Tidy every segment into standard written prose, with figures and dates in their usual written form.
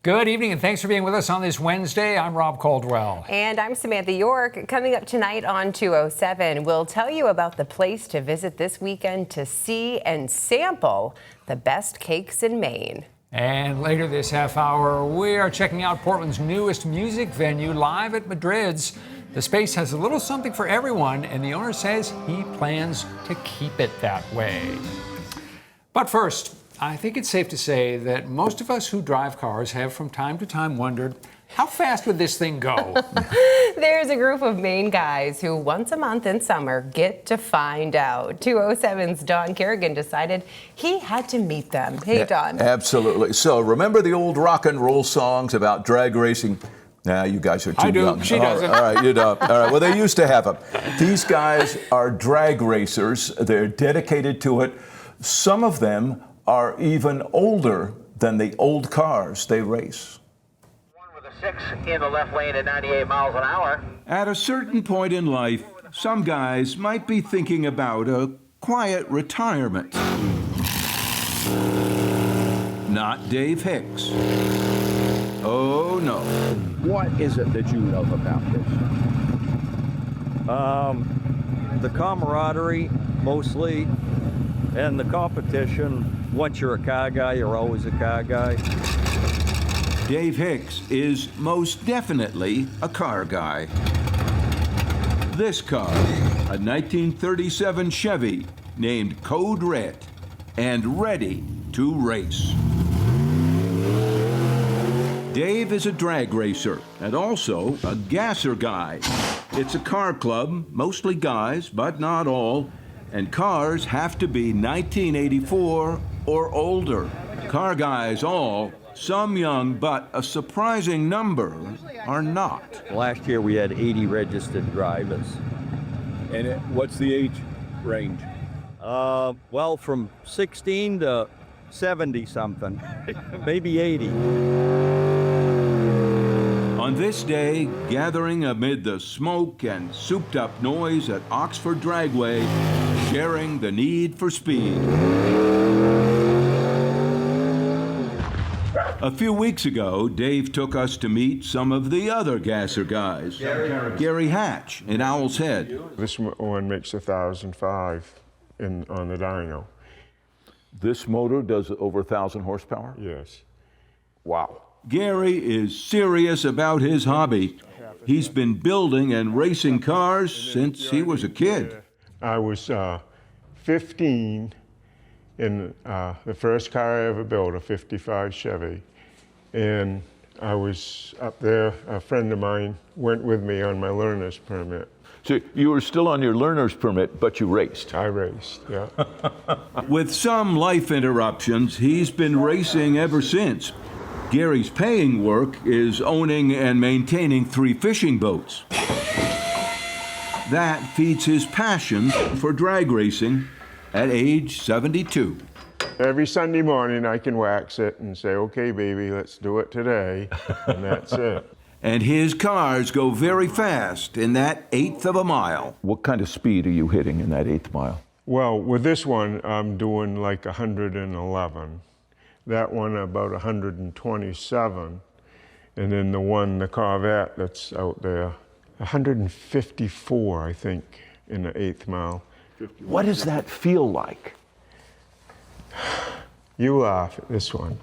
Good evening, and thanks for being with us on this Wednesday. I'm Rob Caldwell. And I'm Samantha York. Coming up tonight on 207, we'll tell you about the place to visit this weekend to see and sample the best cakes in Maine. And later this half hour, we are checking out Portland's newest music venue live at Madrids. The space has a little something for everyone, and the owner says he plans to keep it that way. But first, I think it's safe to say that most of us who drive cars have from time to time wondered, how fast would this thing go? There's a group of Maine guys who once a month in summer get to find out. 207's Don Kerrigan decided he had to meet them. Hey, Don. Absolutely. So remember the old rock and roll songs about drag racing? Nah, you guys are too young. She doesn't. All right, you don't. All right, well, they used to have them. These guys are drag racers. They're dedicated to it. Some of them are even older than the old cars they race. One with a 6 in the left lane at 98 miles an hour. At a certain point in life, some guys might be thinking about a quiet retirement. Not Dave Hicks. Oh, no. What is it that you love about this? The camaraderie, mostly, and the competition. Once you're a car guy, you're always a car guy. Dave Hicks is most definitely a car guy. This car, a 1937 Chevy named Code Red and ready to race. Dave is a drag racer and also a gasser guy. It's a car club, mostly guys, but not all, and cars have to be 1984 or older. Car guys all, some young, but a surprising number are not. Last year we had 80 registered drivers. And what's the age range? Well, from 16 to 70 something, maybe 80. On this day, gathering amid the smoke and souped-up noise at Oxford Dragway, sharing the need for speed. A few weeks ago, Dave took us to meet some of the other gasser guys. Gary Hatch in Owl's Head. This one makes 1,005 on the dyno. This motor does over 1,000 horsepower? Yes. Wow. Gary is serious about his hobby. He's been building and racing cars since he was a kid. I was 15 in the first car I ever built, a 55 Chevy. And I was up there, a friend of mine went with me on my learner's permit. So you were still on your learner's permit, but you raced? I raced, yeah. With some life interruptions, he's been racing ever since. Gary's paying work is owning and maintaining 3 fishing boats. That feeds his passion for drag racing at age 72. Every Sunday morning I can wax it and say, okay, baby, let's do it today, and that's it. And his cars go very fast in that 1/8 of a mile. What kind of speed are you hitting in that 1/8 mile? Well, with this one, I'm doing like 111. That one about 127. And then the Corvette that's out there, 154, I think, in the 1/8 mile. What does that feel like? You laugh at this one.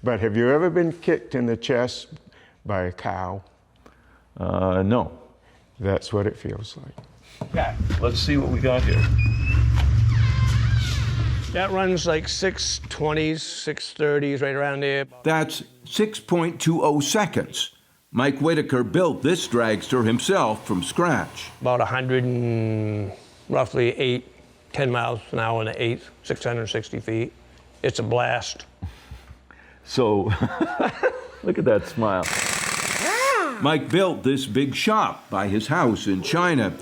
But have you ever been kicked in the chest by a cow? No. That's what it feels like. Okay, let's see what we got here. That runs like 620s, 630s, right around there. That's 6.20 seconds. Mike Whitaker built this dragster himself from scratch. About 100 and roughly 10 miles an hour in the 1/8, 660 feet. It's a blast. So, look at that smile. Mike built this big shop by his house in China.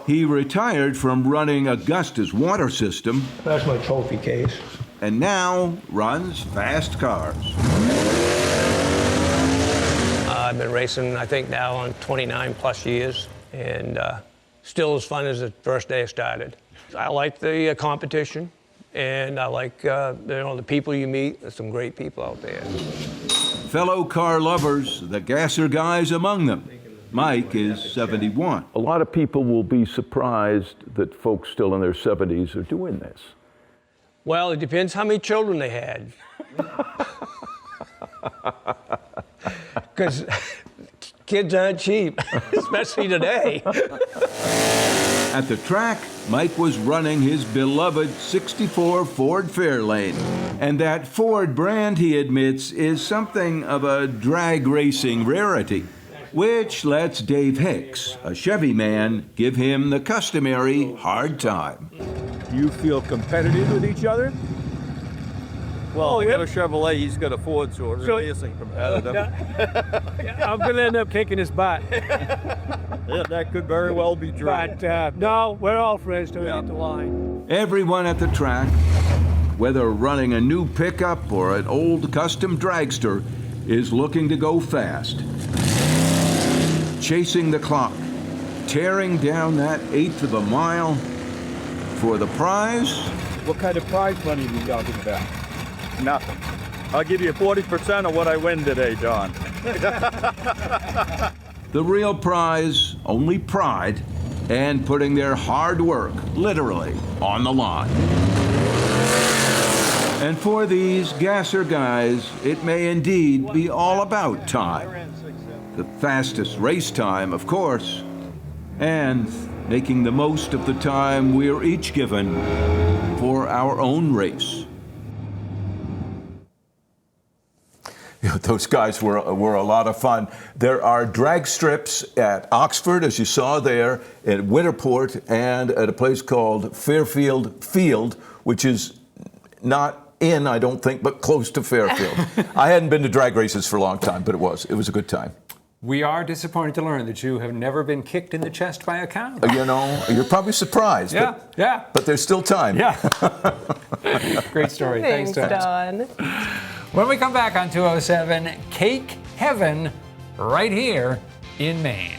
He retired from running Augusta's water system That's my trophy case. and now runs fast cars. I've been racing, I think, now on 29 plus years, and still as fun as the first day I started. I like the competition, and I like the people you meet. There's some great people out there. Fellow car lovers, the gasser guys among them. Mike is 71. A lot of people will be surprised that folks still in their 70s are doing this. Well, it depends how many children they had. Because kids aren't cheap, especially today. At the track, Mike was running his beloved 64 Ford Fairlane. And that Ford brand, he admits, is something of a drag racing rarity, which lets Dave Hicks, a Chevy man, give him the customary hard time. You feel competitive with each other? Well, I got a Chevrolet, he's got a Ford, so it really isn't competitive. I'm going to end up kicking his butt. Yeah, that could very well be true. But no, we're all friends till we hit the line. Everyone at the track, whether running a new pickup or an old custom dragster, is looking to go fast. Chasing the clock, tearing down that eighth of a mile for the prize. What kind of prize money are we talking about? Nothing. I'll give you 40% of what I win today, John. The real prize, only pride, and putting their hard work, literally, on the line. And for these gasser guys, it may indeed be all about time. The fastest race time, of course, and making the most of the time we're each given for our own race. Those guys were a lot of fun. There are drag strips at Oxford, as you saw there, at Winterport, and at a place called Fairfield Field, which is not in, I don't think, but close to Fairfield. I hadn't been to drag races for a long time, but it was a good time. We are disappointed to learn that you have never been kicked in the chest by a cow. You know, you're probably surprised. Yeah. But there's still time. Yeah. Great story. Thanks, Don. Don. When we come back on 207, Cake Heaven, right here in Maine.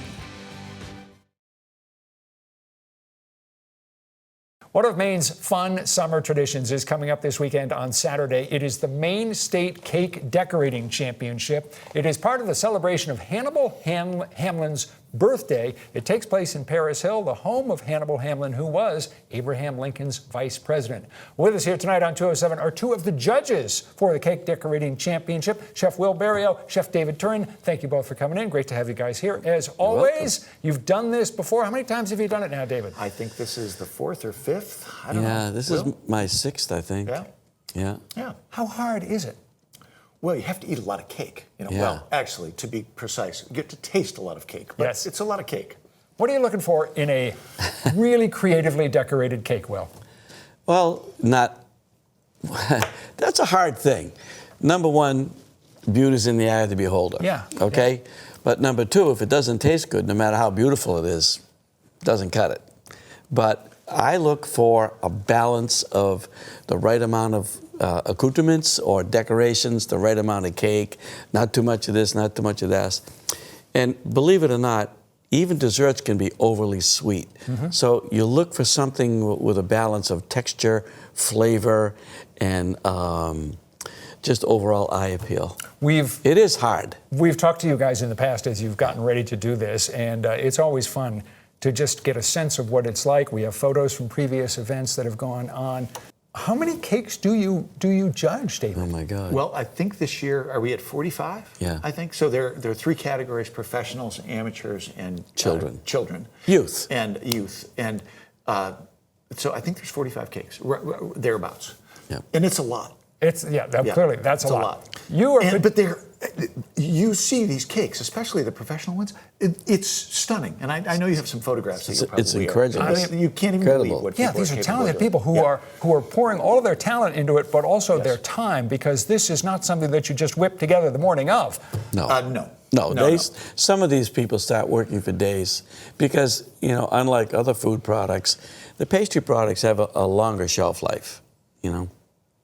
One of Maine's fun summer traditions is coming up this weekend on Saturday. It is the Maine State Cake Decorating Championship. It is part of the celebration of Hannibal Hamlin's birthday. It takes place in Paris Hill, the home of Hannibal Hamlin, who was Abraham Lincoln's vice president. With us here tonight on 207 are two of the judges for the Cake Decorating Championship, Chef Will Barrio, Chef David Turin. Thank you both for coming in. Great to have you guys here. As always, you've done this before. How many times have you done it now, David? I think this is the fourth or fifth. I don't know. Yeah, this is my sixth, I think. Yeah. Yeah. How hard is it? Well, you have to eat a lot of cake. Yeah. Well, actually, to be precise, you get to taste a lot of cake, but Yes. it's a lot of cake. What are you looking for in a really creatively decorated cake, Will? Well, that's a hard thing. Number one, beauty's in the eye of the beholder. Yeah. Okay? But number two, if it doesn't taste good, no matter how beautiful it is, doesn't cut it. But I look for a balance of the right amount of accoutrements or decorations, the right amount of cake, not too much of this, not too much of that. And believe it or not, even desserts can be overly sweet. Mm-hmm. So you look for something with a balance of texture, flavor, and just overall eye appeal. It is hard. We've talked to you guys in the past as you've gotten ready to do this, and it's always fun to just get a sense of what it's like. We have photos from previous events that have gone on. How many cakes do you judge, David? Oh my God. Well, I think this year, are we at 45? Yeah. I think so. There are three categories: professionals, amateurs, and children. Youth. And so I think there's 45 cakes, thereabouts. Yeah. And it's a lot. Clearly that's it's a lot. But you see these cakes, especially the professional ones. It's stunning, and I know you have some photographs. That you'll probably it's incredible. You can't even believe what people these are capable talented of doing. people who are pouring all of their talent into it, but also their time, because this is not something that you just whip together the morning of. No. Some of these people start working for days because, unlike other food products, the pastry products have a longer shelf life,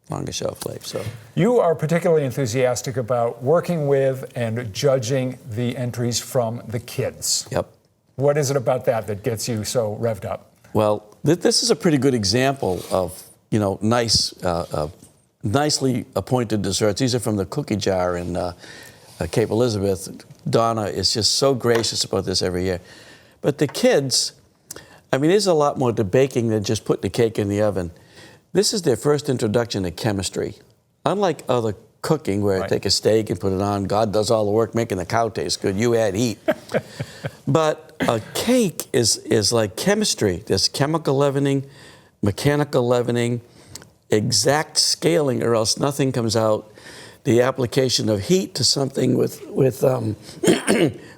longer shelf life. So you are particularly enthusiastic about working with and judging the entries from the kids. Yep. What is it about that gets you so revved up? Well, this is a pretty good example of, nicely appointed desserts. These are from the cookie jar in Cape Elizabeth, Donna is just so gracious about this every year. But the kids, I mean, there's a lot more to baking than just putting the cake in the oven. This is their first introduction to chemistry. Unlike other cooking where I take a steak and put it on, God does all the work making the cow taste good, you add heat. But a cake is like chemistry. There's chemical leavening, mechanical leavening, exact scaling or else nothing comes out. The application of heat to something with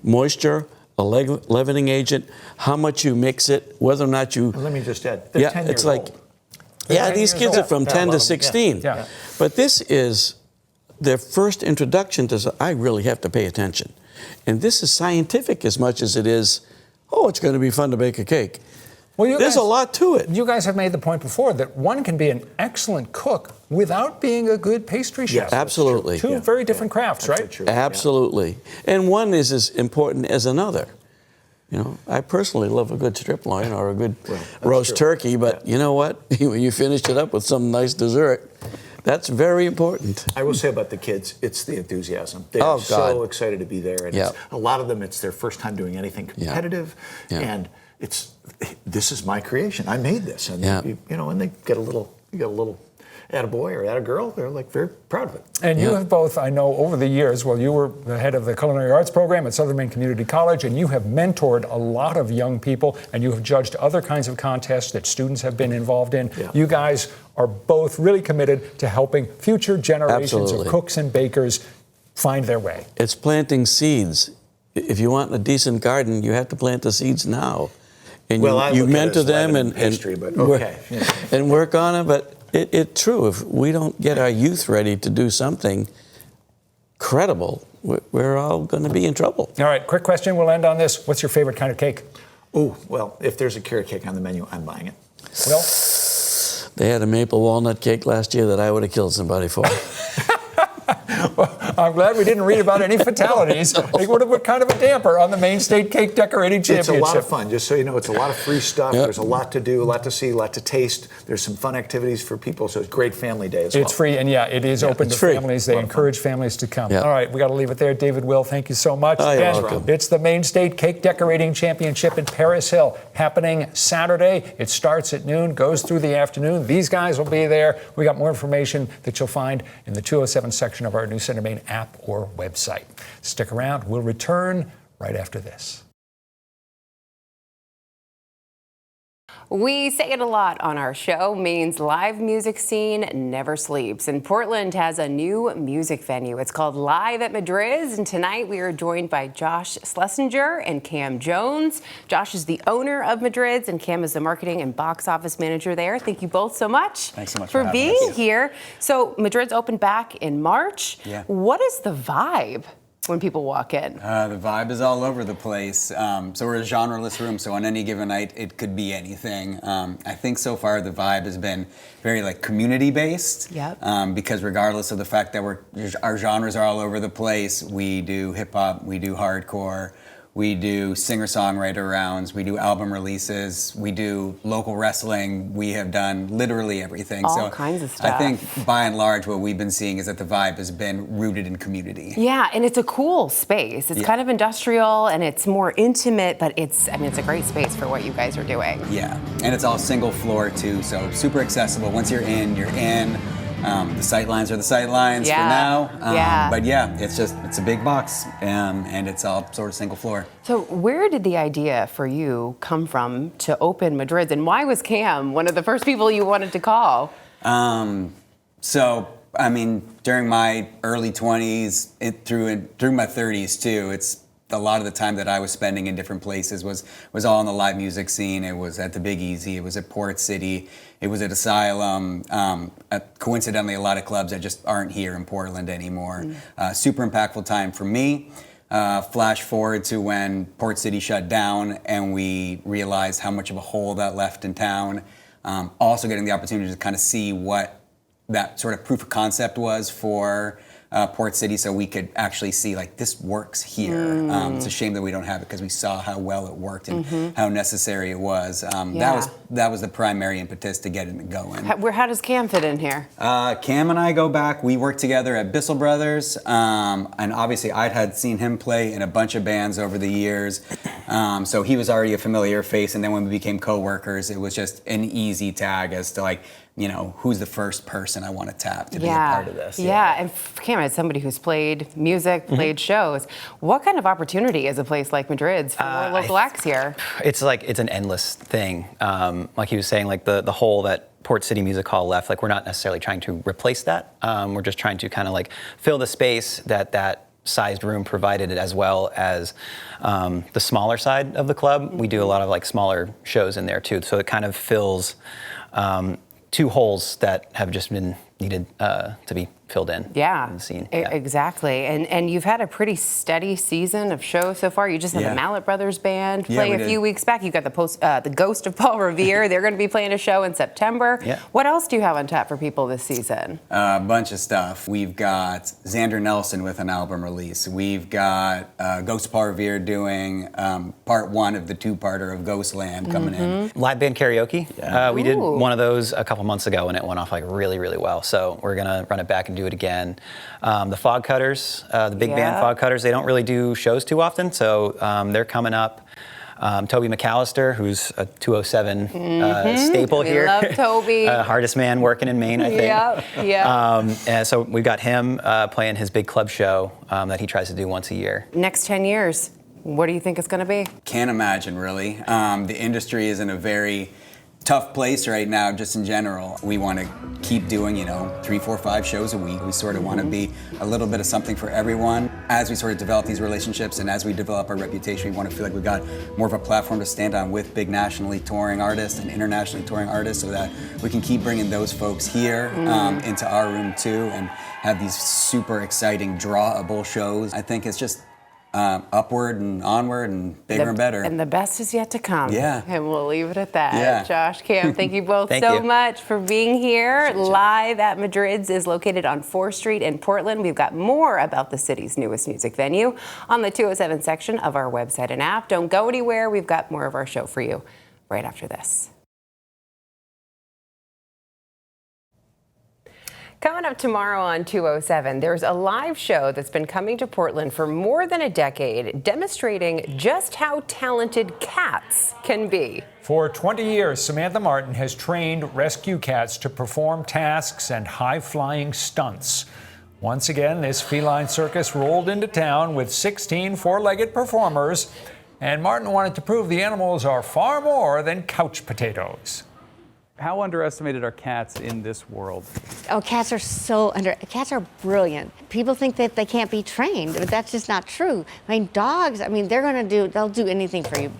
moisture, a leavening agent, how much you mix it, whether or not you... Let me just add, they're 10 years it's like, old. Yeah, these kids are from 10 to 16. Yeah. But this is their first introduction to, I really have to pay attention. And this is scientific as much as it is, oh, it's going to be fun to bake a cake. Well, There's a lot to it. You guys have made the point before that one can be an excellent cook without being a good pastry chef. Yes, absolutely. Two very different crafts, right? True. Absolutely. And one is as important as another. You know, I personally love a good strip loin or a good roast turkey, but you know what? When you finish it up with some nice dessert, that's very important. I will say about the kids, it's the enthusiasm. They're so excited to be there. And it's, a lot of them, it's their first time doing anything competitive. And this is my creation. I made this. And, you know, and they get a little, attaboy or attagirl, they're like very proud of it. And you have both, I know, over the years, well, you were the head of the culinary arts program at Southern Maine Community College, and you have mentored a lot of young people, and you have judged other kinds of contests that students have been involved in. You guys are both really committed to helping future generations of cooks and bakers find their way. It's planting seeds. If you want a decent garden, you have to plant the seeds now. And you mentor them and work on it, but it's true. If we don't get our youth ready to do something credible, we're all going to be in trouble. All right, quick question. We'll end on this. What's your favorite kind of cake? Oh, well, if there's a carrot cake on the menu, I'm buying it. Will? They had a maple walnut cake last year that I would have killed somebody for. Well, I'm glad we didn't read about any fatalities. It would have put kind of a damper on the Maine State Cake Decorating Championship. It's a lot of fun, just so you know. It's a lot of free stuff. There's a lot to do, a lot to see, a lot to taste. There's some fun activities for people, so it's a great family day as well. It's free, and it is open to families. They encourage families to come. All right, we got to leave it there. David, Will, thank you so much. You're welcome. It's the Maine State Cake Decorating Championship in Paris Hill, happening Saturday. It starts at noon, goes through the afternoon. These guys will be there. We got more information that you'll find in the 207 section of our New Center Maine app or website. Stick around. We'll return right after this. We say it a lot on our show. Maine's live music scene never sleeps. And Portland has a new music venue. It's called Live at Madrids. And tonight we are joined by Josh Schlesinger and Cam Jones. Josh is the owner of Madrids and Cam is the marketing and box office manager there. Thank you both so much. Thanks so much for being here. So Madrids opened back in March. Yeah. What is the vibe when people walk in? The vibe is all over the place. So we're a genre-less room, so on any given night, it could be anything. I think so far the vibe has been very community-based. Yep. Because regardless of the fact that our genres are all over the place, we do hip-hop, we do hardcore, we do singer-songwriter rounds, we do album releases, we do local wrestling, we have done literally everything. All kinds of stuff. I think by and large what we've been seeing is that the vibe has been rooted in community. Yeah, and it's a cool space. It's kind of industrial and it's more intimate, but it's a great space for what you guys are doing. Yeah, and it's all single floor too, so super accessible. Once you're in, you're in. The sight lines are the sight lines for now. But it's a big box and it's all sort of single floor. So where did the idea for you come from to open Madrids, and why was Cam one of the first people you wanted to call? During my early 20s, through my 30s too, it's a lot of the time that I was spending in different places was all in the live music scene. It was at the Big Easy, it was at Port City, it was at Asylum, coincidentally a lot of clubs that just aren't here in Portland anymore. Super impactful time for me. Flash forward to when Port City shut down and we realized how much of a hole that left in town. Also getting the opportunity to kind of see what that sort of proof of concept was for Port City so we could actually see like this works here. It's a shame that we don't have it because we saw how well it worked and how necessary it was. That was the primary impetus to get it going. How does Cam fit in here? Cam and I go back. We worked together at Bissell Brothers, and obviously I'd had seen him play in a bunch of bands over the years, so he was already a familiar face. And then when we became co-workers, it was just an easy tag as to like, you know, who's the first person I want to tap to be a part of this. Yeah, and Cam, as somebody who's played music, played shows, what kind of opportunity is a place like Madrid's for more local acts here? It's an endless thing. Like he was saying, like the hole that Port City Music Hall left, like we're not necessarily trying to replace that. We're just trying to kind of like fill the space that sized room provided, as well as the smaller side of the club. We do a lot of like smaller shows in there too, so it kind of fills two holes that have just been needed to be filled in. Yeah, in the scene. Exactly. And you've had a pretty steady season of shows so far. You just had the Mallet Brothers Band play a few weeks back. You got the Ghost of Paul Revere. They're going to be playing a show in September. Yeah. What else do you have on tap for people this season? A bunch of stuff. We've got Xander Nelson with an album release. We've got Ghost of Paul Revere doing part one of the two-parter of Ghostland coming in. Live band karaoke. We did one of those a couple months ago, and it went off like really, really well. So we're gonna run it back and do it again. The Fog Cutters, the big band Fog Cutters, they don't really do shows too often, so they're coming up. Toby McAllister, who's a 207 staple here. We love Toby. Hardest man working in Maine, I think. Yeah. And so we've got him playing his big club show that he tries to do once a year. Next 10 years, what do you think it's going to be? Can't imagine, really. The industry is in a very tough place right now, just in general. We want to keep doing, 3, 4, 5 shows a week. We sort of want to be a little bit of something for everyone. As we sort of develop these relationships and as we develop our reputation, we want to feel like we've got more of a platform to stand on with big nationally touring artists and internationally touring artists, so that we can keep bringing those folks here into our room too, and have these super exciting, drawable shows. I think it's just upward and onward and bigger and better. And the best is yet to come. Yeah. And we'll leave it at that. Yeah. Josh, Cam, thank you both Thank so you. much for being here. Live at Madrids is located on 4th Street in Portland. We've got more about the city's newest music venue on the 207 section of our website and app. Don't go anywhere. We've got more of our show for you right after this. Coming up tomorrow on 207, there's a live show that's been coming to Portland for more than a decade, demonstrating just how talented cats can be. For 20 years, Samantha Martin has trained rescue cats to perform tasks and high-flying stunts. Once again, this feline circus rolled into town with 16 four-legged performers, and Martin wanted to prove the animals are far more than couch potatoes. How underestimated are cats in this world? Oh, cats are brilliant. People think that they can't be trained, but that's just not true. I mean, dogs, they'll do anything for you.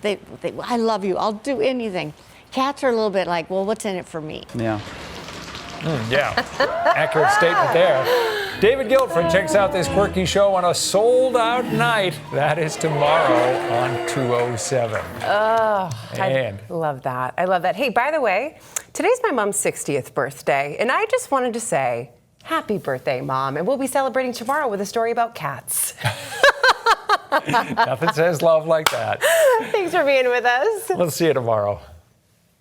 I love you, I'll do anything. Cats are a little bit like, well, what's in it for me? Yeah. Accurate statement there. David Guilford checks out this quirky show on a sold-out night. That is tomorrow on 207. I love that. I love that. Hey, by the way, today's my mom's 60th birthday, and I just wanted to say, happy birthday, Mom. And we'll be celebrating tomorrow with a story about cats. Nothing says love like that. Thanks for being with us. We'll see you tomorrow.